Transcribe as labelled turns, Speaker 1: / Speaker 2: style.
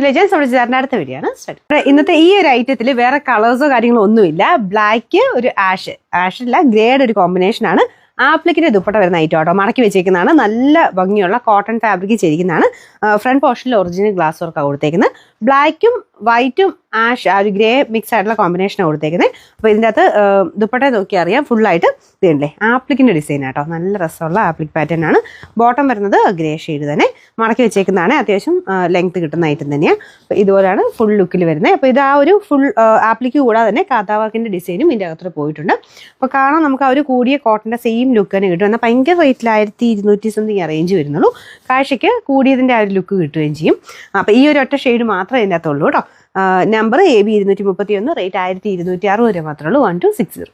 Speaker 1: Legends നമ്മുടെ അടുത്ത video ആണ് സ്റ്റാർട്ട്. ഇന്നത്തെ ഈ ഒരു ഐറ്റത്തിൽ വേറെ കളേഴ്സോ കാര്യങ്ങളോ ഒന്നുമില്ല. ബ്ലാക്ക്, ഒരു ആഷല്ല ഗ്രേഡ് ഒരു കോമ്പിനേഷൻ ആണ്. ആപ്ലിക്കിന്റെ ദുപ്പട്ട വരുന്ന ഐറ്റം ആട്ടോ. മടക്കി വെച്ചേക്കുന്നതാണ്. നല്ല ഭംഗിയുള്ള കോട്ടൺ ഫാബ്രിക് ചെയ്തിരിക്കുന്നതാണ്. ഫ്രണ്ട് പോർഷനിൽ ഒറിജിനൽ ഗ്ലാസ് വർക്കാണ് കൊടുത്തേക്കുന്നത്. ബ്ലാക്കും വൈറ്റും ആഷ് ആ ഒരു ഗ്രേ മിക്സ് ആയിട്ടുള്ള കോമ്പിനേഷനാണ് കൊടുത്തേക്കുന്നത്. അപ്പോൾ ഇതിൻ്റെ അകത്ത് ദുപ്പട്ട നോക്കി അറിയാം ഫുള്ളായിട്ട് ഇതല്ലേ ആപ്ലിക്കിന്റെ ഡിസൈൻ ആട്ടോ. നല്ല രസമുള്ള ആപ്ലിക് പാറ്റേൺ ആണ്. ബോട്ടം വരുന്നത് ഗ്രേ ഷെയ്ഡ് തന്നെ മടക്കി വെച്ചേക്കുന്നതാണ്. അത്യാവശ്യം ലെങ്ത് കിട്ടുന്ന ഐറ്റം തന്നെയാണ്. അപ്പോൾ ഇതുപോലെയാണ് ഫുൾ ലുക്കിൽ വരുന്നത്. അപ്പോൾ ഇത് ആ ഒരു ഫുൾ ആപ്ലിക്ക് കൂടാതെ തന്നെ കാത്താവാക്കിന്റെ ഡിസൈനും ഇതിൻ്റെ അകത്തോട്ട് പോയിട്ടുണ്ട്. അപ്പോൾ കാണാൻ നമുക്ക് ആ ഒരു കൂടിയ കോട്ടന്റെ സെയിം ലുക്ക് തന്നെ കിട്ടും. എന്നാൽ ഭയങ്കര റേറ്റിൽ 1200 സംതിങ് റേഞ്ച് വരുന്നുള്ളൂ. കാഴ്ചയ്ക്ക് കൂടിയതിൻ്റെ ആ ഒരു ലുക്ക് കിട്ടുകയും ചെയ്യും. അപ്പോൾ ഈ ഒരു ഒറ്റ ഷെയ്ഡ് മാത്രമേ ഇതിൻ്റെ അകത്തുള്ളൂ കേട്ടോ. നമ്പർ AB 231, റേറ്റ് 1260 രൂപ മാത്രമേ ഉള്ളൂ. 1260.